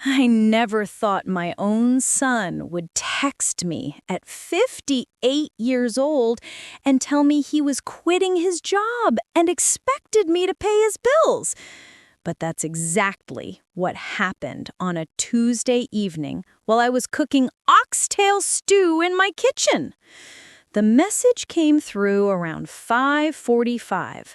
I never thought my own son would text me at 58 years old and tell me he was quitting his job and expected me to pay his bills. But that's exactly what happened on a Tuesday evening while I was cooking oxtail stew in my kitchen. The message came through around 5:45.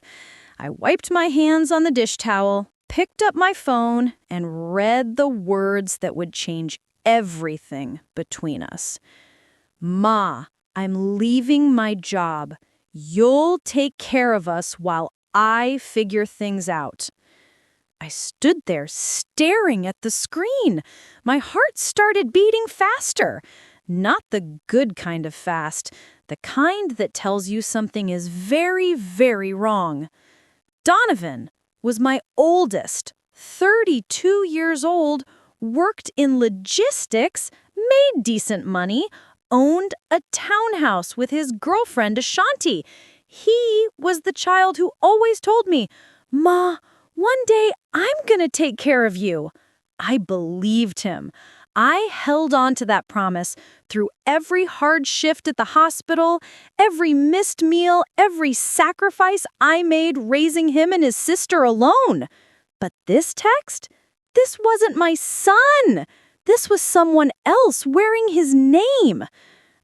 I wiped my hands on the dish towel, picked up my phone, and read the words that would change everything between us. "Ma, I'm leaving my job. You'll take care of us while I figure things out." I stood there staring at the screen. My heart started beating faster. Not the good kind of fast, the kind that tells you something is very, very wrong. Donovan was my oldest, 32 years old, worked in logistics, made decent money, owned a townhouse with his girlfriend, Aunty. He was the child who always told me, "Ma, one day I'm gonna take care of you." I believed him. I held on to that promise through every hard shift at the hospital, every missed meal, every sacrifice I made raising him and his sister alone. But this text? This wasn't my son. This was someone else wearing his name.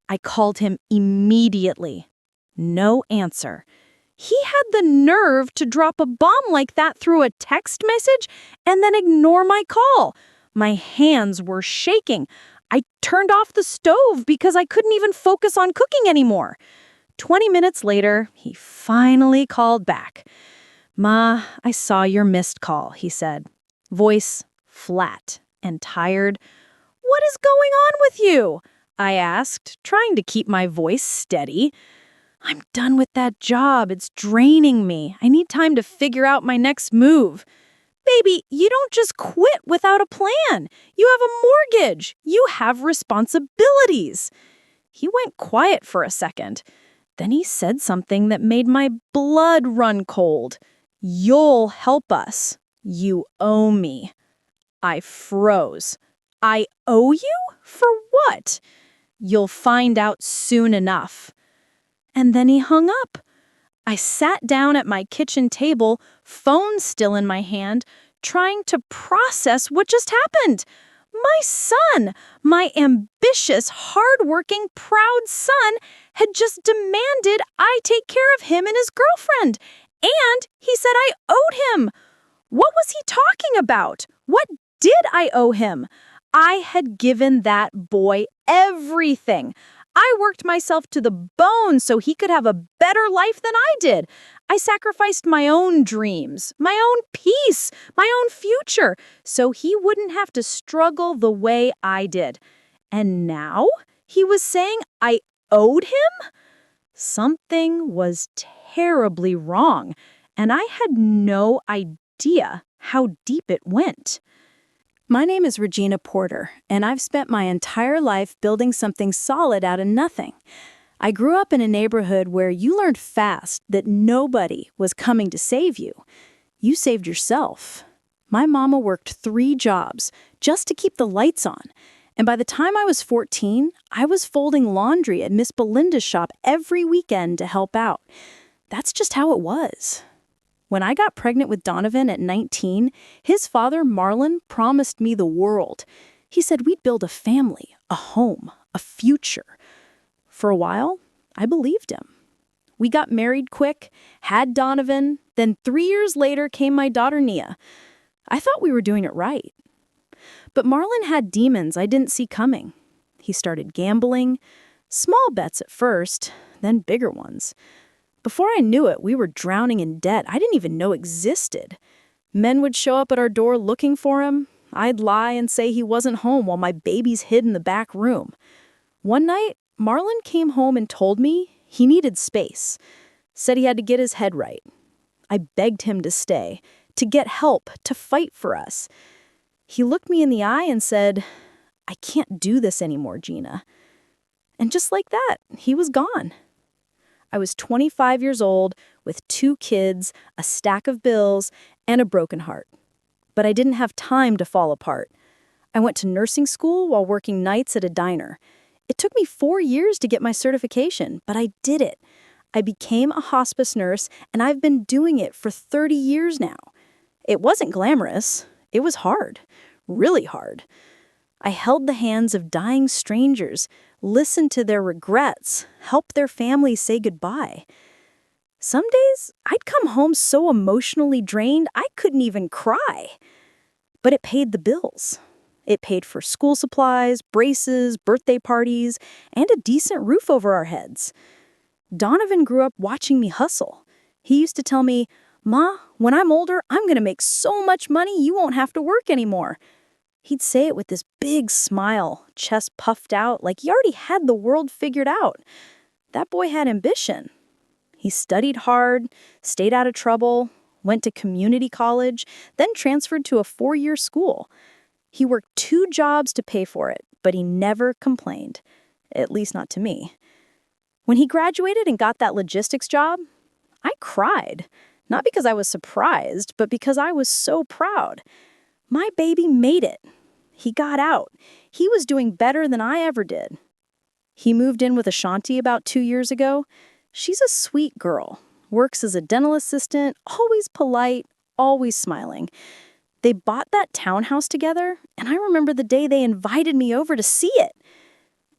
I called him immediately. No answer. He had the nerve to drop a bomb like that through a text message and then ignore my call. My hands were shaking. I turned off the stove because I couldn't even focus on cooking anymore. 20 minutes later, he finally called back. "Ma, I saw your missed call," he said. Voice flat and tired. "What is going on with you?" I asked, trying to keep my voice steady. "I'm done with that job. It's draining me. I need time to figure out my next move." "Baby, you don't just quit without a plan. You have a mortgage. You have responsibilities." He went quiet for a second. Then he said something that made my blood run cold. "You'll help us. You owe me." I froze. "I owe you? For what?" "You'll find out soon enough." And then he hung up. I sat down at my kitchen table, phone still in my hand, trying to process what just happened. My son, my ambitious, hardworking, proud son, had just demanded I take care of him and his girlfriend. And he said I owed him. What was he talking about? What did I owe him? I had given that boy everything. I worked myself to the bone so he could have a better life than I did. I sacrificed my own dreams, my own peace, my own future, so he wouldn't have to struggle the way I did. And now he was saying I owed him? Something was terribly wrong, and I had no idea how deep it went. My name is Regina Porter, and I've spent my entire life building something solid out of nothing. I grew up in a neighborhood where you learned fast that nobody was coming to save you. You saved yourself. My mama worked 3 jobs just to keep the lights on, and by the time I was 14, I was folding laundry at Miss Belinda's shop every weekend to help out. That's just how it was. When I got pregnant with Donovan at 19, his father, Marlon, promised me the world. He said we'd build a family, a home, a future. For a while, I believed him. We got married quick, had Donovan, then 3 years later came my daughter Nia. I thought we were doing it right. But Marlon had demons I didn't see coming. He started gambling, small bets at first, then bigger ones. Before I knew it, we were drowning in debt I didn't even know existed. Men would show up at our door looking for him. I'd lie and say he wasn't home while my babies hid in the back room. One night, Marlon came home and told me he needed space. Said he had to get his head right. I begged him to stay, to get help, to fight for us. He looked me in the eye and said, "I can't do this anymore, Gina." And just like that, he was gone. I was 25 years old with 2 kids, a stack of bills, and a broken heart. But I didn't have time to fall apart. I went to nursing school while working nights at a diner. It took me 4 years to get my certification, but I did it. I became a hospice nurse, and I've been doing it for 30 years now. It wasn't glamorous. It was hard. Really hard. I held the hands of dying strangers, listened to their regrets, helped their families say goodbye. Some days, I'd come home so emotionally drained I couldn't even cry. But it paid the bills. It paid for school supplies, braces, birthday parties, and a decent roof over our heads. Donovan grew up watching me hustle. He used to tell me, "Ma, when I'm older, I'm going to make so much money you won't have to work anymore." He'd say it with this big smile, chest puffed out, like he already had the world figured out. That boy had ambition. He studied hard, stayed out of trouble, went to community college, then transferred to a 4-year school. He worked 2 jobs to pay for it, but he never complained. At least not to me. When he graduated and got that logistics job, I cried. Not because I was surprised, but because I was so proud. My baby made it. He got out. He was doing better than I ever did. He moved in with Aunty about 2 years ago. She's a sweet girl, works as a dental assistant, always polite, always smiling. They bought that townhouse together, and I remember the day they invited me over to see it.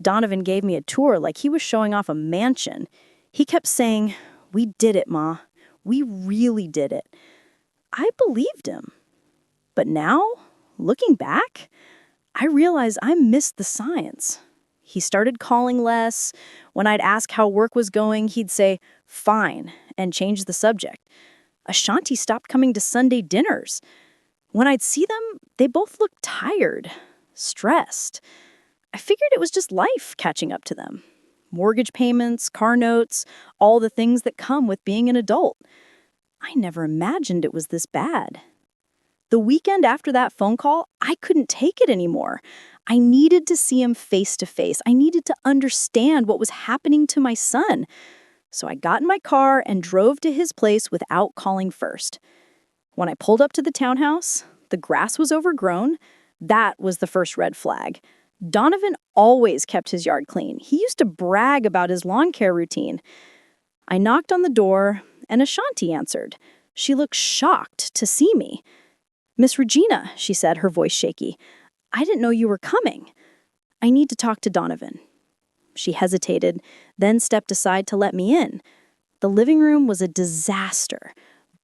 Donovan gave me a tour like he was showing off a mansion. He kept saying, "We did it, Ma. We really did it." I believed him. But now, looking back, I realize I missed the signs. He started calling less. When I'd ask how work was going, he'd say, "Fine," and change the subject. Aunty stopped coming to Sunday dinners. When I'd see them, they both looked tired, stressed. I figured it was just life catching up to them. Mortgage payments, car notes, all the things that come with being an adult. I never imagined it was this bad. The weekend after that phone call, I couldn't take it anymore. I needed to see him face to face. I needed to understand what was happening to my son. So I got in my car and drove to his place without calling first. When I pulled up to the townhouse, the grass was overgrown. That was the first red flag. Donovan always kept his yard clean. He used to brag about his lawn care routine. I knocked on the door, and Aunty answered. She looked shocked to see me. "Miss Regina," she said, her voice shaky, "I didn't know you were coming. I need to talk to Donovan." She hesitated, then stepped aside to let me in. The living room was a disaster.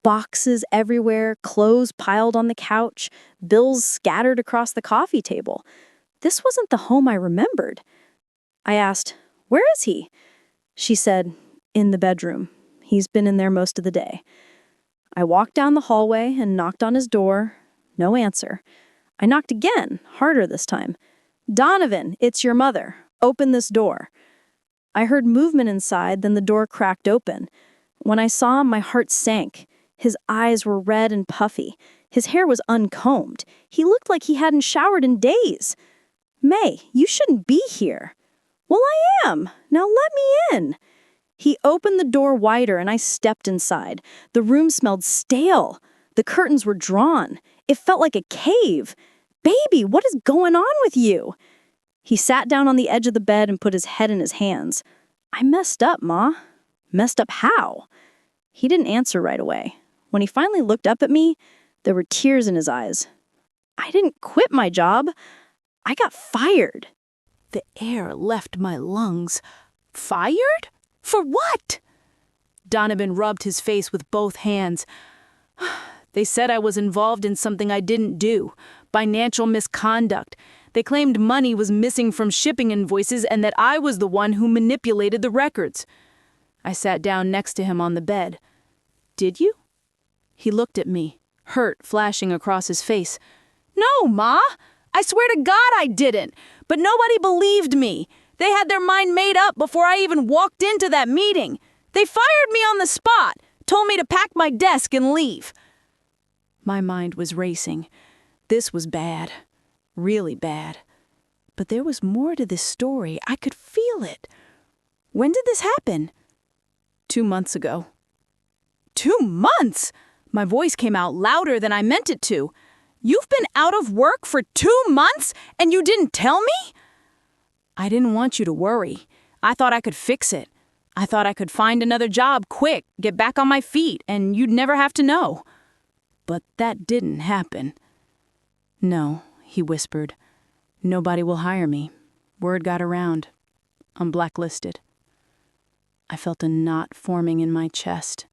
Boxes everywhere, clothes piled on the couch, bills scattered across the coffee table. This wasn't the home I remembered. I asked, "Where is he?" She said, "In the bedroom. He's been in there most of the day." I walked down the hallway and knocked on his door. No answer. I knocked again, harder this time. "Donovan, it's your mother. Open this door." I heard movement inside, then the door cracked open. When I saw him, my heart sank. His eyes were red and puffy. His hair was uncombed. He looked like he hadn't showered in days. "May, you shouldn't be here." "Well, I am. Now let me in." He opened the door wider and I stepped inside. The room smelled stale. The curtains were drawn. It felt like a cave. "Baby, what is going on with you?" He sat down on the edge of the bed and put his head in his hands. "I messed up, Ma." "Messed up how?" He didn't answer right away. When he finally looked up at me, there were tears in his eyes. "I didn't quit my job. I got fired." The air left my lungs. "Fired? For what?" Donovan rubbed his face with both hands. "They said I was involved in something I didn't do. Financial misconduct. They claimed money was missing from shipping invoices and that I was the one who manipulated the records." I sat down next to him on the bed. "Did you?" He looked at me, hurt flashing across his face. "No, Ma! I swear to God I didn't! But nobody believed me. They had their mind made up before I even walked into that meeting. They fired me on the spot, told me to pack my desk and leave." My mind was racing. This was bad. Really bad. But there was more to this story. I could feel it. "When did this happen?" 2 months ago. 2 months? My voice came out louder than I meant it to. You've been out of work for 2 months and you didn't tell me? I didn't want you to worry. I thought I could fix it. I thought I could find another job quick, get back on my feet, and you'd never have to know. But that didn't happen. No, he whispered. Nobody will hire me. Word got around. I'm blacklisted. I felt a knot forming in my chest.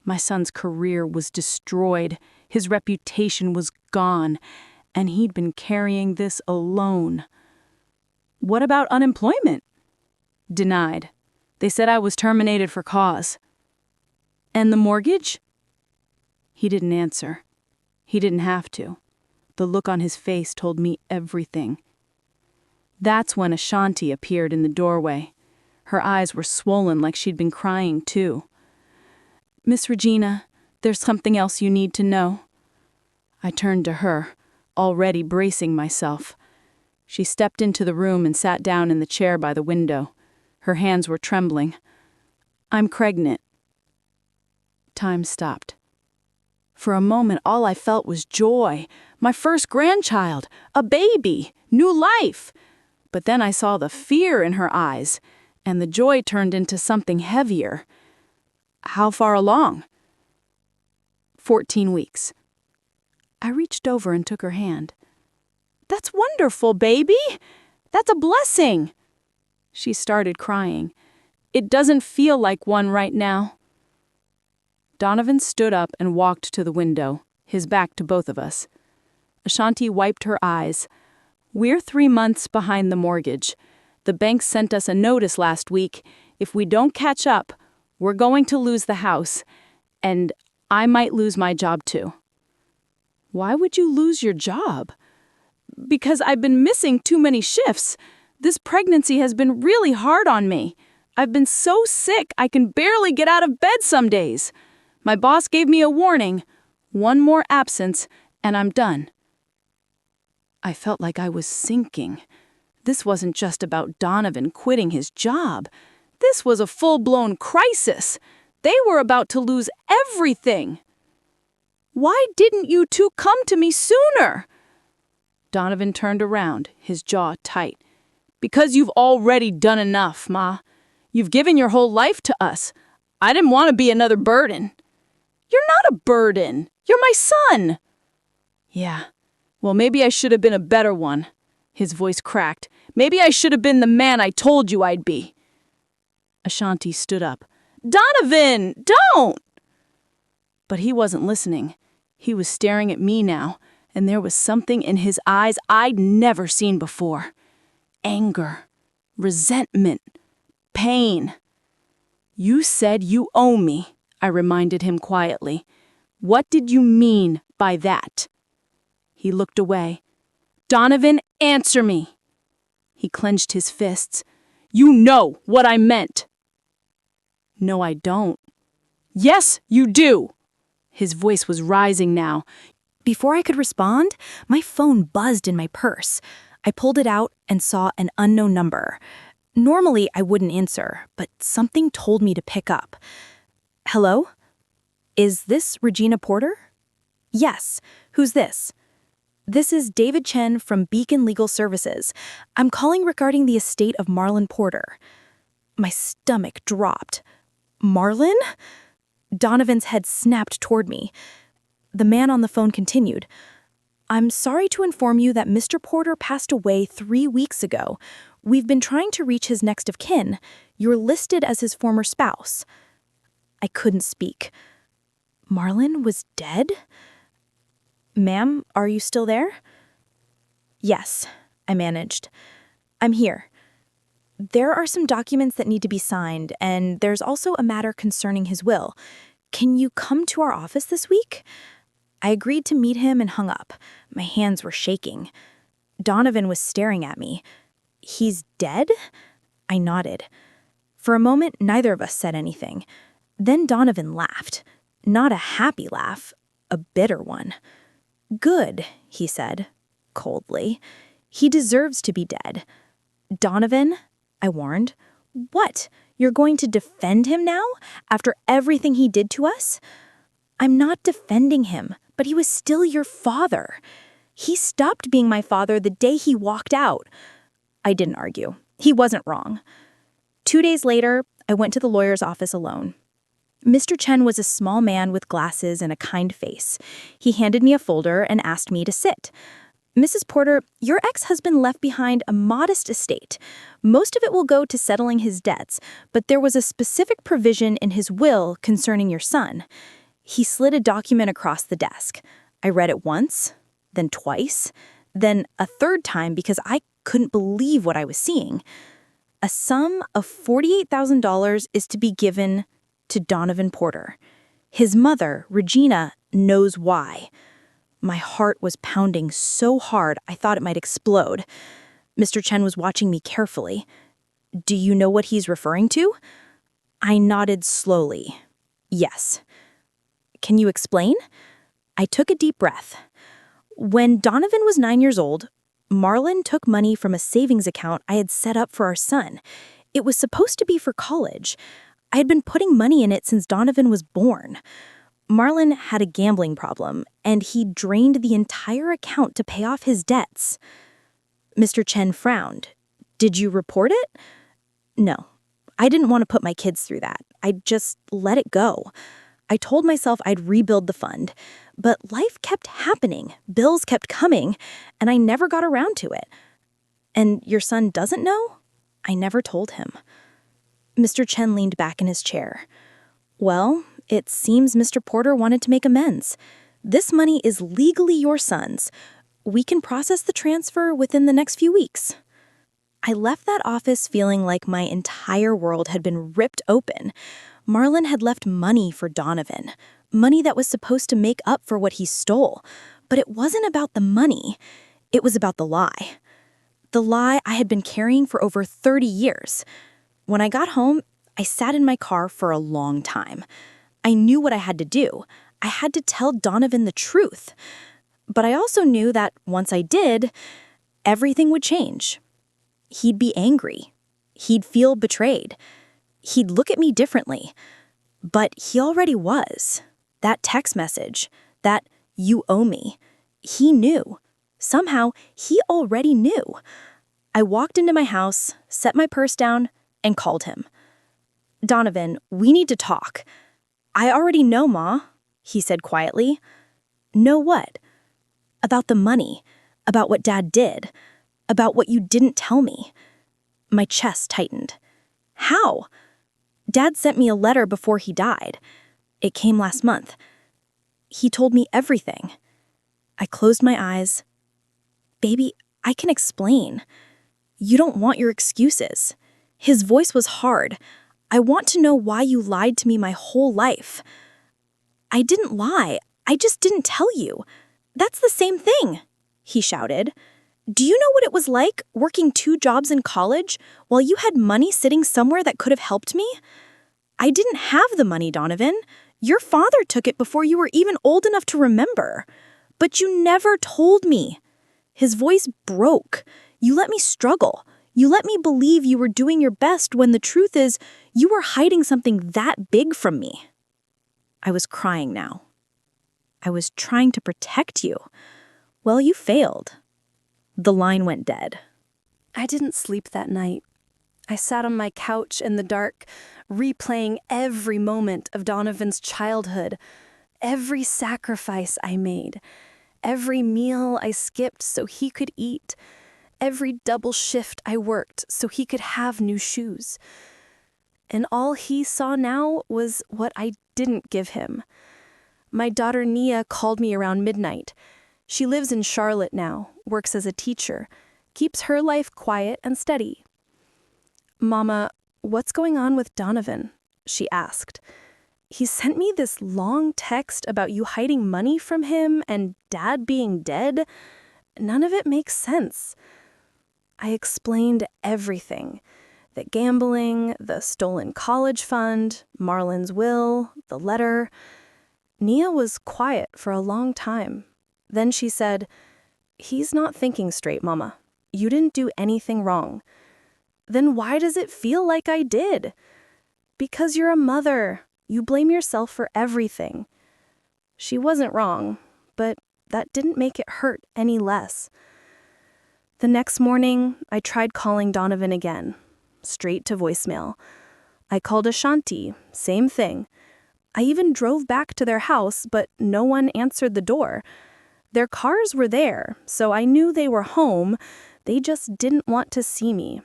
My son's career was destroyed. His reputation was gone. And he'd been carrying this alone. What about unemployment? Denied. They said I was terminated for cause. And the mortgage? He didn't answer. He didn't have to. The look on his face told me everything. That's when Aunty appeared in the doorway. Her eyes were swollen like she'd been crying too. Miss Regina, there's something else you need to know. I turned to her, already bracing myself. She stepped into the room and sat down in the chair by the window. Her hands were trembling. I'm pregnant. Time stopped. For a moment, all I felt was joy. My first grandchild, a baby, new life. But then I saw the fear in her eyes, and the joy turned into something heavier. How far along? 14 weeks. I reached over and took her hand. That's wonderful, baby. That's a blessing. She started crying. It doesn't feel like one right now. Donovan stood up and walked to the window, his back to both of us. Aunty wiped her eyes. We're 3 months behind the mortgage. The bank sent us a notice last week. If we don't catch up, we're going to lose the house, and I might lose my job too. Why would you lose your job? Because I've been missing too many shifts. This pregnancy has been really hard on me. I've been so sick I can barely get out of bed some days. My boss gave me a warning. 1 more absence, and I'm done. I felt like I was sinking. This wasn't just about Donovan quitting his job. This was a full-blown crisis. They were about to lose everything. Why didn't you two come to me sooner? Donovan turned around, his jaw tight. Because you've already done enough, Ma. You've given your whole life to us. I didn't want to be another burden. You're not a burden. You're my son. Yeah. Well, maybe I should have been a better one. His voice cracked. Maybe I should have been the man I told you I'd be. Aunty stood up. Donovan, don't! But he wasn't listening. He was staring at me now, and there was something in his eyes I'd never seen before. Anger, resentment, pain. You said you owe me, I reminded him quietly. What did you mean by that? He looked away. Donovan, answer me. He clenched his fists. You know what I meant. No, I don't. Yes, you do. His voice was rising now. Before I could respond, my phone buzzed in my purse. I pulled it out and saw an unknown number. Normally, I wouldn't answer, but something told me to pick up. Hello? Is this Regina Porter? Yes. Who's this? This is David Chen from Beacon Legal Services. I'm calling regarding the estate of Marlon Porter. My stomach dropped. Marlon? Donovan's head snapped toward me. The man on the phone continued. I'm sorry to inform you that Mr. Porter passed away 3 weeks ago. We've been trying to reach his next of kin. You're listed as his former spouse. I couldn't speak. Marlon was dead? Ma'am, are you still there? Yes, I managed. I'm here. There are some documents that need to be signed, and there's also a matter concerning his will. Can you come to our office this week? I agreed to meet him and hung up. My hands were shaking. Donovan was staring at me. He's dead? I nodded. For a moment, neither of us said anything. Then Donovan laughed. Not a happy laugh, a bitter one. Good, he said, coldly. He deserves to be dead. Donovan, I warned. What? You're going to defend him now, after everything he did to us? I'm not defending him, but he was still your father. He stopped being my father the day he walked out. I didn't argue. He wasn't wrong. 2 days later, I went to the lawyer's office alone. Mr. Chen was a small man with glasses and a kind face. He handed me a folder and asked me to sit. Mrs. Porter, your ex-husband left behind a modest estate. Most of it will go to settling his debts, but there was a specific provision in his will concerning your son. He slid a document across the desk. I read it once, then twice, then a third time because I couldn't believe what I was seeing. A sum of $48,000 is to be given to Donovan Porter. His mother, Regina, knows why. My heart was pounding so hard I thought it might explode. Mr. Chen was watching me carefully. Do you know what he's referring to? I nodded slowly. Yes. Can you explain? I took a deep breath. When Donovan was 9 years old, Marlon took money from a savings account I had set up for our son. It was supposed to be for college. I had been putting money in it since Donovan was born. Marlon had a gambling problem, and he drained the entire account to pay off his debts. Mr. Chen frowned. Did you report it? No. I didn't want to put my kids through that. I just let it go. I told myself I'd rebuild the fund, but life kept happening, bills kept coming, and I never got around to it. And your son doesn't know? I never told him. Mr. Chen leaned back in his chair. Well, it seems Mr. Porter wanted to make amends. This money is legally your son's. We can process the transfer within the next few weeks. I left that office feeling like my entire world had been ripped open. Marlon had left money for Donovan, money that was supposed to make up for what he stole. But it wasn't about the money. It was about the lie. The lie I had been carrying for over 30 years. When I got home, I sat in my car for a long time. I knew what I had to do. I had to tell Donovan the truth. But I also knew that once I did, everything would change. He'd be angry. He'd feel betrayed. He'd look at me differently. But he already was. That text message, that "you owe me," he knew. Somehow, he already knew. I walked into my house, set my purse down, and called him. Donovan, we need to talk. I already know, Ma, he said quietly. Know what? About the money, about what Dad did, about what you didn't tell me. My chest tightened. How? Dad sent me a letter before he died. It came last month. He told me everything. I closed my eyes. Baby, I can explain. You don't want your excuses. His voice was hard. I want to know why you lied to me my whole life. I didn't lie. I just didn't tell you. That's the same thing, he shouted. Do you know what it was like working 2 jobs in college while you had money sitting somewhere that could have helped me? I didn't have the money, Donovan. Your father took it before you were even old enough to remember. But you never told me. His voice broke. You let me struggle. You let me believe you were doing your best when the truth is you were hiding something that big from me. I was crying now. I was trying to protect you. Well, you failed. The line went dead. I didn't sleep that night. I sat on my couch in the dark, replaying every moment of Donovan's childhood, every sacrifice I made, every meal I skipped so he could eat, every double shift I worked so he could have new shoes. And all he saw now was what I didn't give him. My daughter Nia called me around midnight. She lives in Charlotte now, works as a teacher, keeps her life quiet and steady. Mama, what's going on with Donovan? She asked. He sent me this long text about you hiding money from him and Dad being dead. None of it makes sense. I explained everything. The gambling, the stolen college fund, Marlon's will, the letter. Nia was quiet for a long time. Then she said, "He's not thinking straight, Mama. You didn't do anything wrong." Then why does it feel like I did? Because you're a mother. You blame yourself for everything. She wasn't wrong, but that didn't make it hurt any less. The next morning, I tried calling Donovan again, straight to voicemail. I called Ashanti, same thing. I even drove back to their house, but no one answered the door. Their cars were there, so I knew they were home. They just didn't want to see me.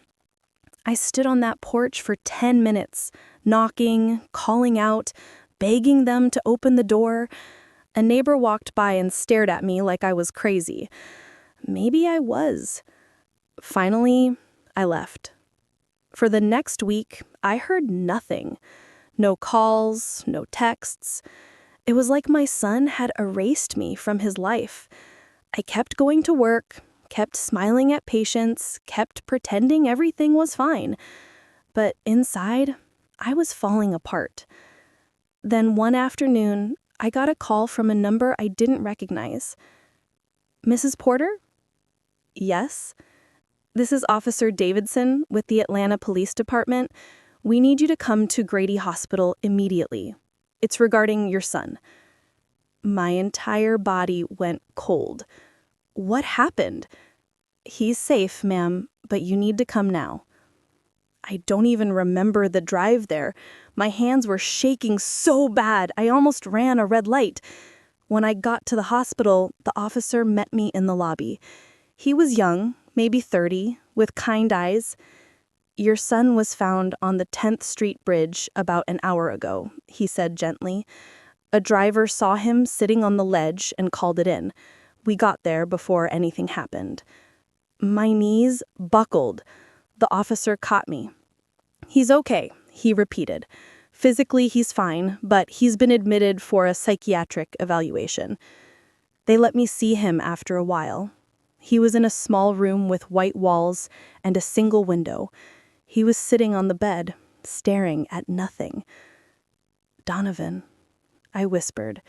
I stood on that porch for 10 minutes, knocking, calling out, begging them to open the door. A neighbor walked by and stared at me like I was crazy. Maybe I was. Finally, I left. For the next week, I heard nothing. No calls, no texts. It was like my son had erased me from his life. I kept going to work, kept smiling at patients, kept pretending everything was fine. But inside, I was falling apart. Then one afternoon, I got a call from a number I didn't recognize. "Mrs. Porter?" "Yes." "This is Officer Davidson with the Atlanta Police Department. We need you to come to Grady Hospital immediately. It's regarding your son." My entire body went cold. What happened? "He's safe, ma'am, but you need to come now." I don't even remember the drive there. My hands were shaking so bad, I almost ran a red light. When I got to the hospital, the officer met me in the lobby. He was young, maybe 30, with kind eyes. "Your son was found on the 10th Street Bridge about an hour ago," he said gently. "A driver saw him sitting on the ledge and called it in. We got there before anything happened." My knees buckled. The officer caught me. "He's okay," he repeated. "Physically, he's fine, but he's been admitted for a psychiatric evaluation." They let me see him after a while. He was in a small room with white walls and a single window. He was sitting on the bed, staring at nothing. "Donovan," I whispered.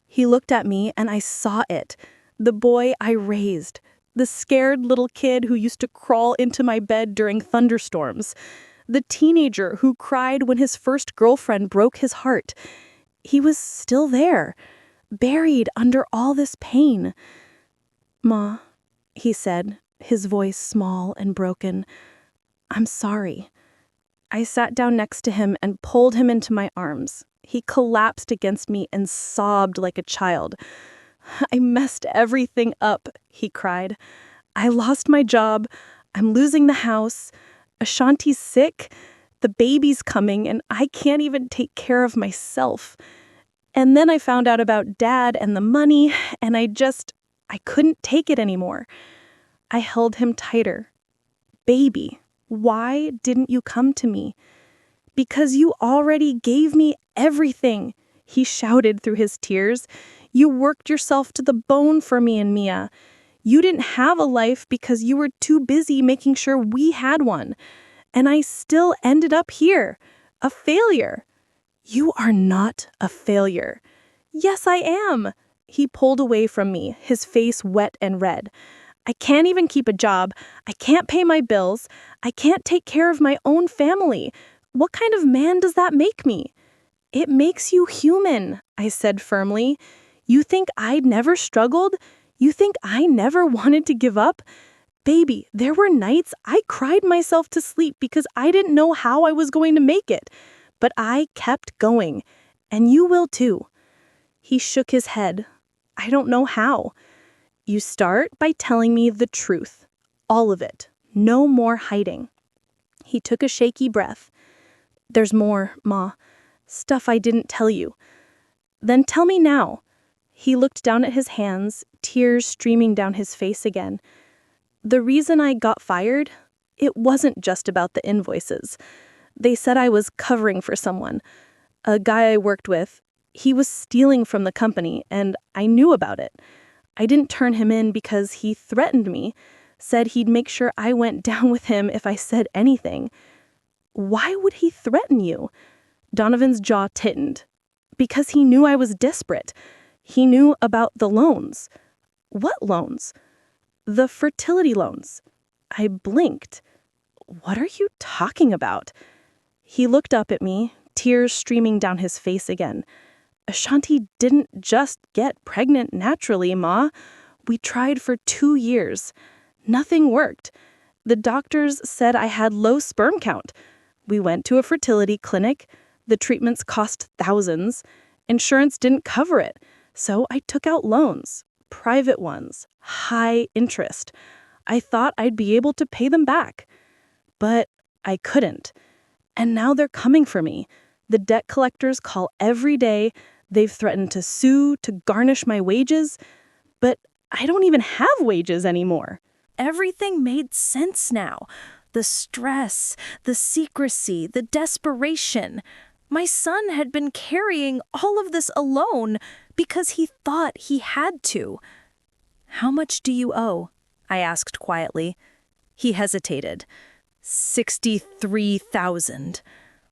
He looked at me and I saw it. The boy I raised. The scared little kid who used to crawl into my bed during thunderstorms. The teenager who cried when his first girlfriend broke his heart. He was still there, buried under all this pain. "Ma," he said, his voice small and broken, "I'm sorry." I sat down next to him and pulled him into my arms. He collapsed against me and sobbed like a child. "I messed everything up," he cried. "I lost my job. I'm losing the house. Ashanti's sick. The baby's coming, and I can't even take care of myself. And then I found out about Dad and the money, and I couldn't take it anymore." I held him tighter. "Baby, why didn't you come to me?" "Because you already gave me everything," he shouted through his tears. "You worked yourself to the bone for me and Mia. You didn't have a life because you were too busy making sure we had one. And I still ended up here, a failure." "You are not a failure." "Yes, I am." He pulled away from me, his face wet and red. "I can't even keep a job. I can't pay my bills. I can't take care of my own family. What kind of man does that make me?" "It makes you human," I said firmly. "You think I'd never struggled? You think I never wanted to give up? Baby, there were nights I cried myself to sleep because I didn't know how I was going to make it. But I kept going, and you will too." He shook his head. "I don't know how." "You start by telling me the truth. All of it. No more hiding." He took a shaky breath. "There's more, Ma. Stuff I didn't tell you." "Then tell me now." He looked down at his hands, tears streaming down his face again. "The reason I got fired, it wasn't just about the invoices. They said I was covering for someone. A guy I worked with, he was stealing from the company, and I knew about it. I didn't turn him in because he threatened me, said he'd make sure I went down with him if I said anything." "Why would he threaten you?" Donovan's jaw tightened. "Because he knew I was desperate. He knew about the loans." "What loans?" "The fertility loans." I blinked. "What are you talking about?" He looked up at me, tears streaming down his face again. Ashanti didn't just get pregnant naturally, Ma. We tried for 2 years. Nothing worked. The doctors said I had low sperm count. We went to a fertility clinic. The treatments cost thousands. Insurance didn't cover it, so I took out loans, private ones, high interest. I thought I'd be able to pay them back. But I couldn't. And now they're coming for me. The debt collectors call every day. They've threatened to sue, to garnish my wages. But I don't even have wages anymore. Everything made sense now. The stress, the secrecy, the desperation. My son had been carrying all of this alone because he thought he had to. "How much do you owe?" I asked quietly. He hesitated. $63,000.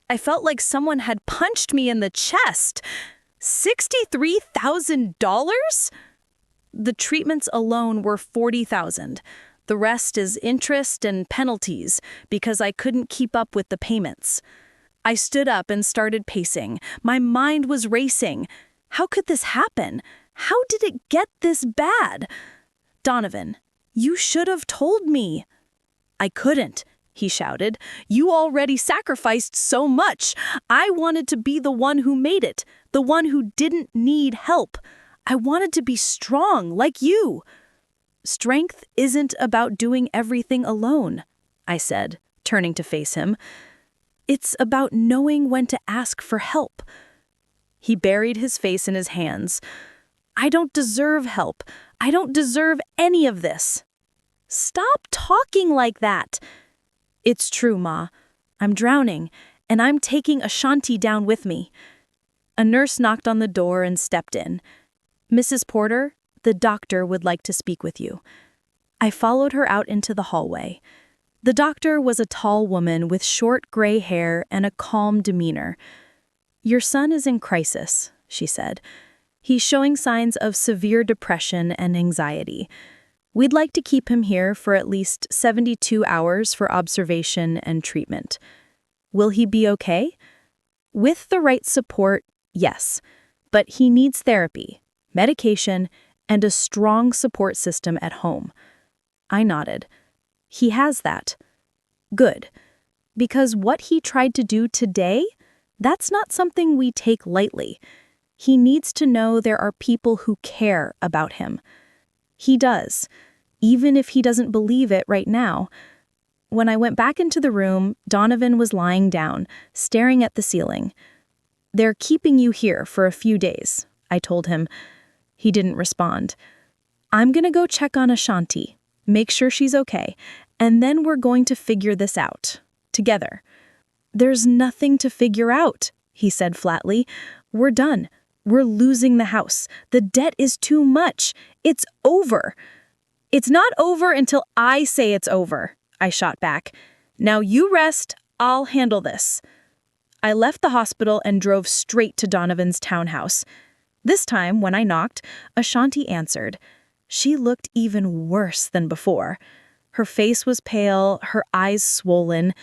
I felt like someone had punched me in the chest. $63,000? The treatments alone were $40,000. The rest is interest and penalties because I couldn't keep up with the payments. I stood up and started pacing. My mind was racing. How could this happen? How did it get this bad? "Donovan, you should have told me." "I couldn't," he shouted. "You already sacrificed so much. I wanted to be the one who made it, the one who didn't need help. I wanted to be strong like you." "Strength isn't about doing everything alone," I said, turning to face him. "It's about knowing when to ask for help." He buried his face in his hands. "I don't deserve help. I don't deserve any of this." "Stop talking like that." "It's true, Ma. I'm drowning, and I'm taking Ashanti down with me." A nurse knocked on the door and stepped in. "Mrs. Porter, the doctor would like to speak with you." I followed her out into the hallway. The doctor was a tall woman with short gray hair and a calm demeanor. "Your son is in crisis," she said. "He's showing signs of severe depression and anxiety. We'd like to keep him here for at least 72 hours for observation and treatment. Will he be okay?" "With the right support, yes. But he needs therapy, medication, and a strong support system at home." I nodded. "He has that." "Good. Because what he tried to do today, that's not something we take lightly. He needs to know there are people who care about him. He does, even if he doesn't believe it right now." When I went back into the room, Donovan was lying down, staring at the ceiling. "They're keeping you here for a few days," I told him. He didn't respond. "I'm gonna go check on Ashanti, make sure she's okay, and then we're going to figure this out, together." "There's nothing to figure out," he said flatly. "We're done. We're losing the house. The debt is too much. It's over." "It's not over until I say it's over," I shot back. "Now you rest. I'll handle this." I left the hospital and drove straight to Donovan's townhouse. This time, when I knocked, Ashanti answered. She looked even worse than before. Her face was pale, her eyes swollen.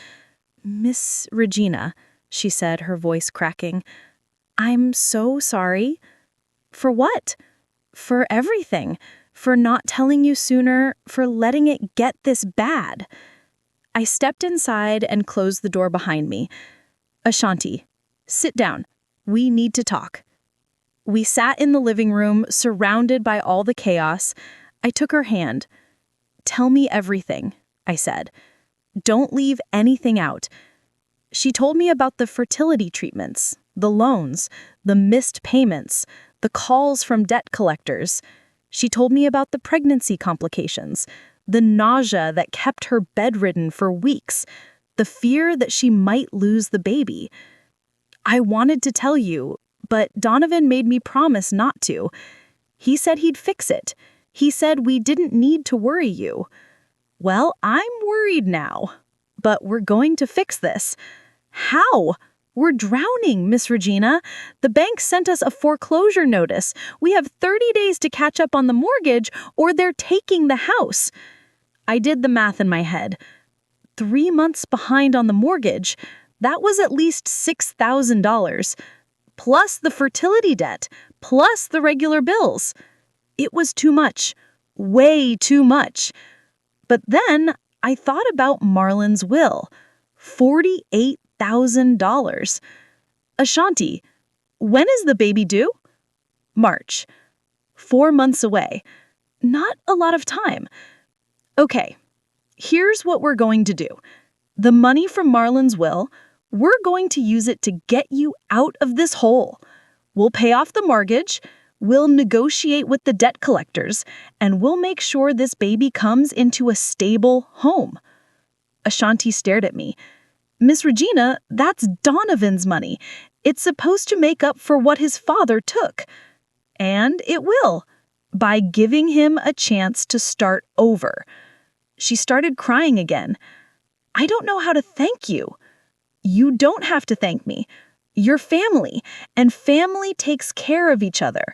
"Miss Regina," she said, her voice cracking. "I'm so sorry." "For what?" "For everything. For not telling you sooner, for letting it get this bad." I stepped inside and closed the door behind me. "Ashanti, sit down. We need to talk." We sat in the living room, surrounded by all the chaos. I took her hand. "Tell me everything," I said. "Don't leave anything out." She told me about the fertility treatments, the loans, the missed payments, the calls from debt collectors. She told me about the pregnancy complications, the nausea that kept her bedridden for weeks, the fear that she might lose the baby. I wanted to tell you, but Donovan made me promise not to. He said he'd fix it. He said we didn't need to worry you. Well, I'm worried now. But we're going to fix this. How? We're drowning, Miss Regina. The bank sent us a foreclosure notice. We have 30 days to catch up on the mortgage, or they're taking the house. I did the math in my head. 3 months behind on the mortgage. That was at least $6,000. plus the fertility debt, plus the regular bills. It was too much, way too much. But then I thought about Marlon's will, $48,000. Ashanti, when is the baby due? March. 4 months away. Not a lot of time. Okay, here's what we're going to do. The money from Marlon's will, we're going to use it to get you out of this hole. We'll pay off the mortgage, we'll negotiate with the debt collectors, and we'll make sure this baby comes into a stable home. Ashanti stared at me. Miss Regina, that's Donovan's money. It's supposed to make up for what his father took. And it will, by giving him a chance to start over. She started crying again. I don't know how to thank you. You don't have to thank me. You're family, and family takes care of each other.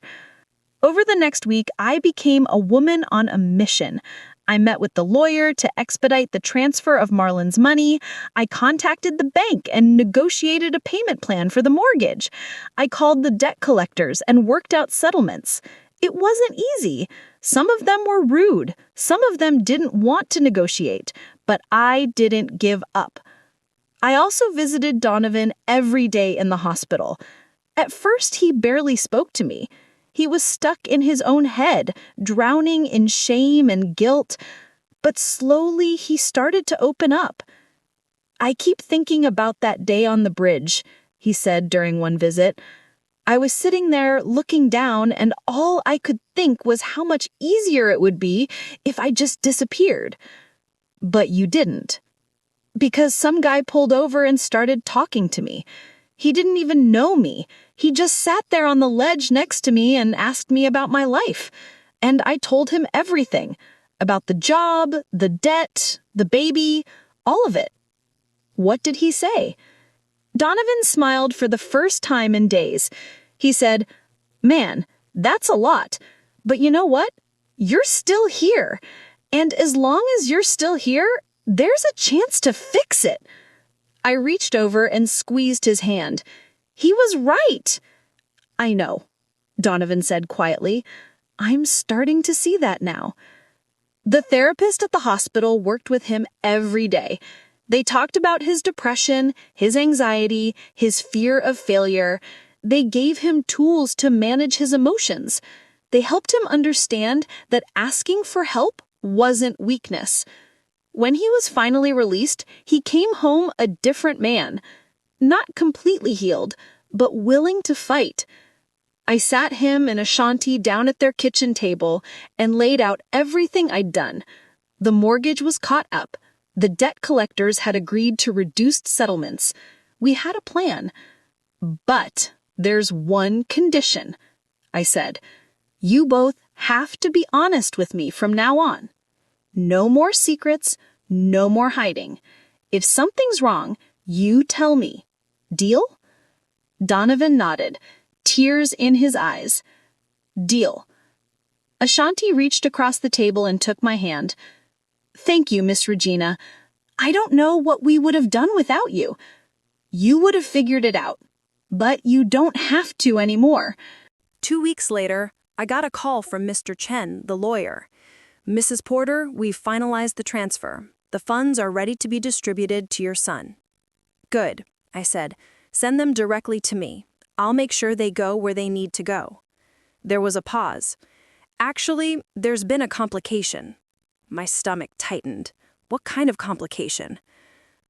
Over the next week, I became a woman on a mission. I met with the lawyer to expedite the transfer of Marlon's money. I contacted the bank and negotiated a payment plan for the mortgage. I called the debt collectors and worked out settlements. It wasn't easy. Some of them were rude. Some of them didn't want to negotiate, but I didn't give up. I also visited Donovan every day in the hospital. At first, he barely spoke to me. He was stuck in his own head, drowning in shame and guilt. But slowly, he started to open up. I keep thinking about that day on the bridge, he said during one visit. I was sitting there looking down, and all I could think was how much easier it would be if I just disappeared. But you didn't. Because some guy pulled over and started talking to me. He didn't even know me. He just sat there on the ledge next to me and asked me about my life. And I told him everything. About the job, the debt, the baby, all of it. What did he say? Donovan smiled for the first time in days. He said, "Man, that's a lot. But you know what? You're still here. And as long as you're still here, there's a chance to fix it." I reached over and squeezed his hand. He was right. I know, Donovan said quietly. I'm starting to see that now. The therapist at the hospital worked with him every day. They talked about his depression, his anxiety, his fear of failure. They gave him tools to manage his emotions. They helped him understand that asking for help wasn't weakness. When he was finally released, he came home a different man. Not completely healed, but willing to fight. I sat him and Ashanti down at their kitchen table and laid out everything I'd done. The mortgage was caught up. The debt collectors had agreed to reduced settlements. We had a plan. But there's one condition, I said. You both have to be honest with me from now on. No more secrets, no more hiding. If something's wrong, you tell me. Deal? Donovan nodded, tears in his eyes. Deal. Ashanti reached across the table and took my hand. Thank you, Miss Regina. I don't know what we would have done without you. You would have figured it out. But you don't have to anymore. 2 weeks later, I got a call from Mr. Chen, the lawyer. Mrs. Porter, we've finalized the transfer. The funds are ready to be distributed to your son. Good, I said. Send them directly to me. I'll make sure they go where they need to go. There was a pause. Actually, there's been a complication. My stomach tightened. What kind of complication?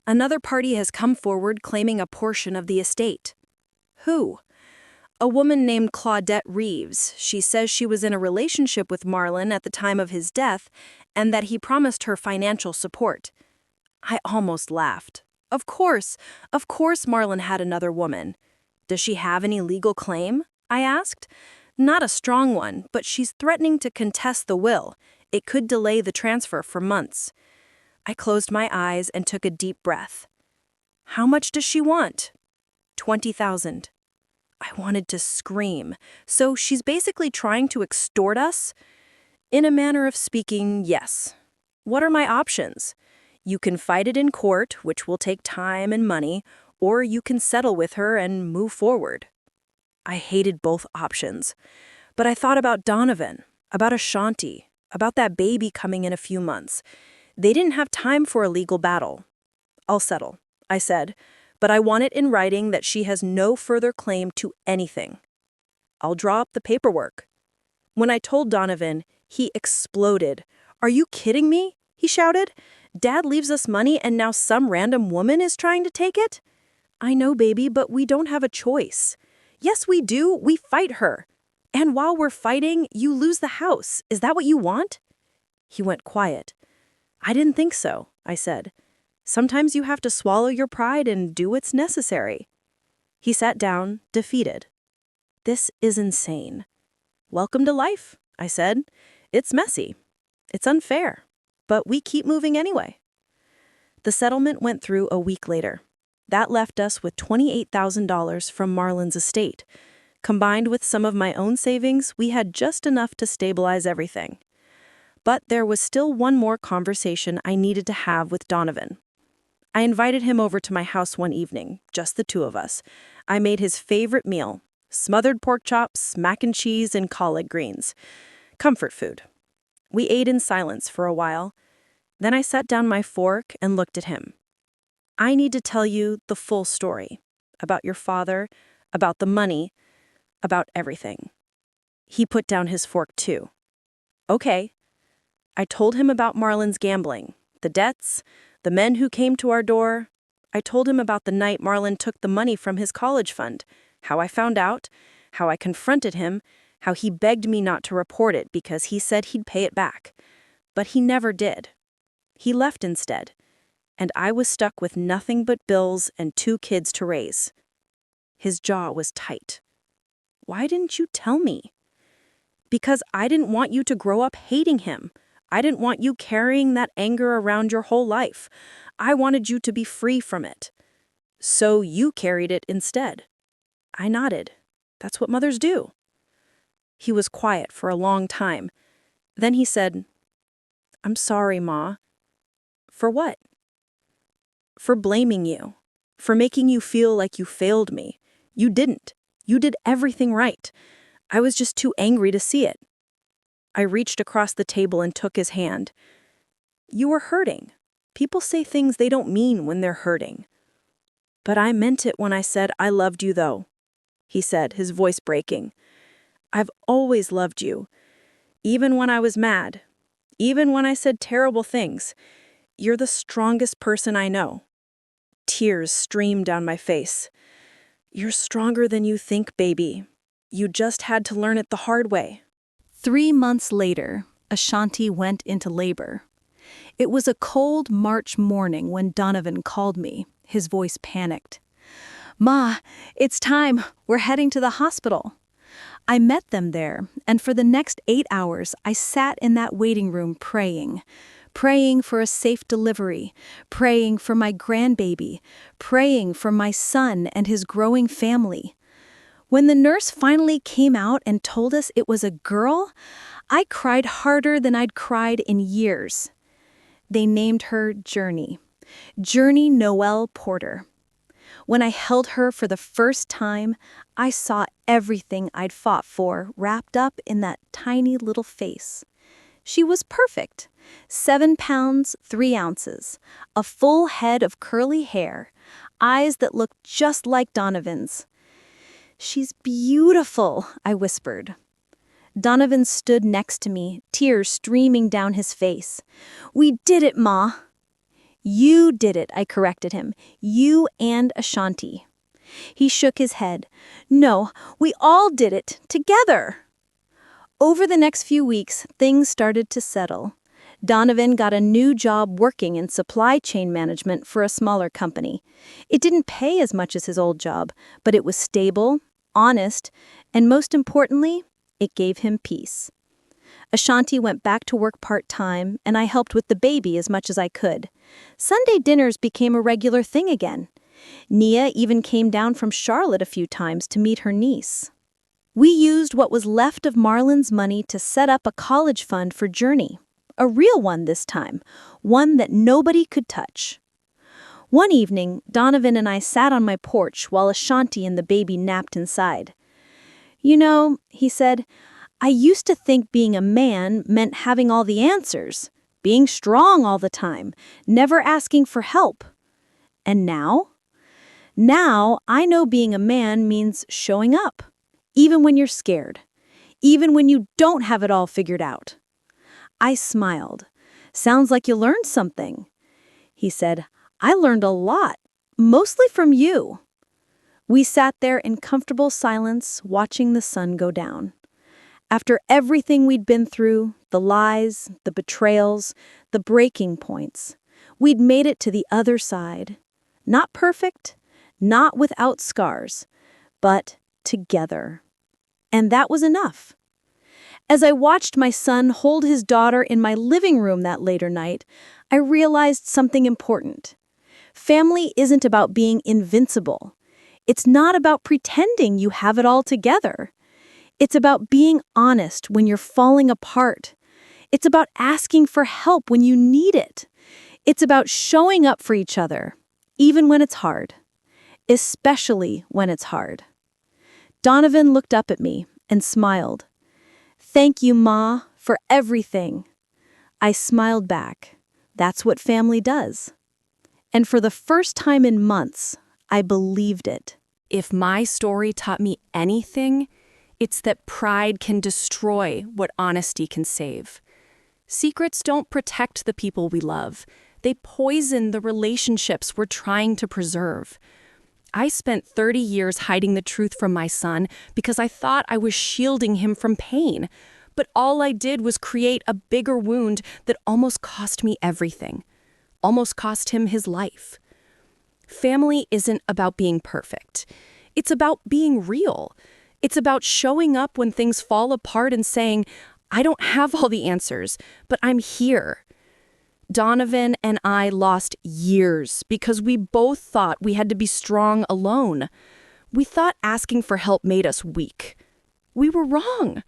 Another party has come forward claiming a portion of the estate. Who? A woman named Claudette Reeves. She says she was in a relationship with Marlon at the time of his death and that he promised her financial support. I almost laughed. Of course Marlon had another woman. Does she have any legal claim? I asked. Not a strong one, but she's threatening to contest the will. It could delay the transfer for months. I closed my eyes and took a deep breath. How much does she want? $20,000. I wanted to scream. So she's basically trying to extort us? In a manner of speaking, yes. What are my options? You can fight it in court, which will take time and money, or you can settle with her and move forward. I hated both options. But I thought about Donovan, about Ashanti, about that baby coming in a few months. They didn't have time for a legal battle. I'll settle, I said, but I want it in writing that she has no further claim to anything. I'll draw up the paperwork. When I told Donovan, he exploded. Are you kidding me? He shouted. Dad leaves us money and now some random woman is trying to take it? I know, baby, but we don't have a choice. Yes, we do. We fight her. And while we're fighting, you lose the house. Is that what you want? He went quiet. I didn't think so, I said. Sometimes you have to swallow your pride and do what's necessary. He sat down, defeated. This is insane. Welcome to life, I said. It's messy. It's unfair. But we keep moving anyway. The settlement went through a week later. That left us with $28,000 from Marlon's estate. Combined with some of my own savings, we had just enough to stabilize everything. But there was still one more conversation I needed to have with Donovan. I invited him over to my house one evening, just the two of us. I made his favorite meal, smothered pork chops, mac and cheese, and collard greens. Comfort food. We ate in silence for a while. Then I set down my fork and looked at him. I need to tell you the full story. About your father, about the money, about everything. He put down his fork too. Okay. I told him about Marlon's gambling, the debts, the men who came to our door. I told him about the night Marlon took the money from his college fund, how I found out, how I confronted him, how he begged me not to report it because he said he'd pay it back. But he never did. He left instead, and I was stuck with nothing but bills and 2 kids to raise. His jaw was tight. Why didn't you tell me? Because I didn't want you to grow up hating him. I didn't want you carrying that anger around your whole life. I wanted you to be free from it. So you carried it instead. I nodded. That's what mothers do. He was quiet for a long time. Then he said, I'm sorry, Ma. For what? For blaming you. For making you feel like you failed me. You didn't. You did everything right. I was just too angry to see it. I reached across the table and took his hand. You were hurting. People say things they don't mean when they're hurting. But I meant it when I said I loved you, though, he said, his voice breaking. I've always loved you. Even when I was mad. Even when I said terrible things. You're the strongest person I know. Tears streamed down my face. You're stronger than you think, baby. You just had to learn it the hard way. 3 months later, Ashanti went into labor. It was a cold March morning when Donovan called me, his voice panicked. Ma, it's time. We're heading to the hospital. I met them there, and for the next 8 hours, I sat in that waiting room praying for a safe delivery, praying for my grandbaby, praying for my son and his growing family. When the nurse finally came out and told us it was a girl, I cried harder than I'd cried in years. They named her Journey Noelle Porter. When I held her for the first time, I saw everything I'd fought for wrapped up in that tiny little face. She was perfect. 7 pounds, 3 ounces, a full head of curly hair, eyes that looked just like Donovan's. She's beautiful, I whispered. Donovan stood next to me, tears streaming down his face. We did it, Ma. You did it, I corrected him. You and Ashanti. He shook his head. No, we all did it, together. Over the next few weeks, things started to settle. Donovan got a new job working in supply chain management for a smaller company. It didn't pay as much as his old job, but it was stable, honest, and most importantly, it gave him peace. Ashanti went back to work part-time, and I helped with the baby as much as I could. Sunday dinners became a regular thing again. Nia even came down from Charlotte a few times to meet her niece. We used what was left of Marlon's money to set up a college fund for Journey. A real one this time, one that nobody could touch. One evening, Donovan and I sat on my porch while Ashanti and the baby napped inside. You know, he said, I used to think being a man meant having all the answers, being strong all the time, never asking for help. And now? Now I know being a man means showing up, even when you're scared, even when you don't have it all figured out. I smiled. Sounds like you learned something. He said, I learned a lot, mostly from you. We sat there in comfortable silence, watching the sun go down. After everything we'd been through, the lies, the betrayals, the breaking points, we'd made it to the other side. Not perfect, not without scars, but together. And that was enough. As I watched my son hold his daughter in my living room that later night, I realized something important. Family isn't about being invincible. It's not about pretending you have it all together. It's about being honest when you're falling apart. It's about asking for help when you need it. It's about showing up for each other, even when it's hard. Especially when it's hard. Donovan looked up at me and smiled. Thank you, Ma, for everything. I smiled back. That's what family does. And for the first time in months, I believed it. If my story taught me anything, it's that pride can destroy what honesty can save. Secrets don't protect the people we love. They poison the relationships we're trying to preserve. I spent 30 years hiding the truth from my son because I thought I was shielding him from pain. But all I did was create a bigger wound that almost cost me everything. Almost cost him his life. Family isn't about being perfect. It's about being real. It's about showing up when things fall apart and saying, I don't have all the answers, but I'm here. Donovan and I lost years because we both thought we had to be strong alone. We thought asking for help made us weak. We were wrong.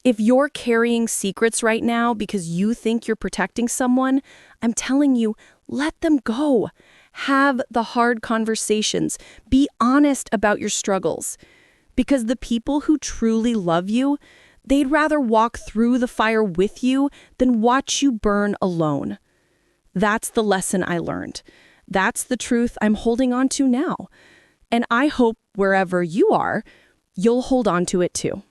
If you're carrying secrets right now because you think you're protecting someone, I'm telling you, let them go. Have the hard conversations. Be honest about your struggles. Because the people who truly love you, they'd rather walk through the fire with you than watch you burn alone. That's the lesson I learned. That's the truth I'm holding on to now. And I hope wherever you are, you'll hold on to it too.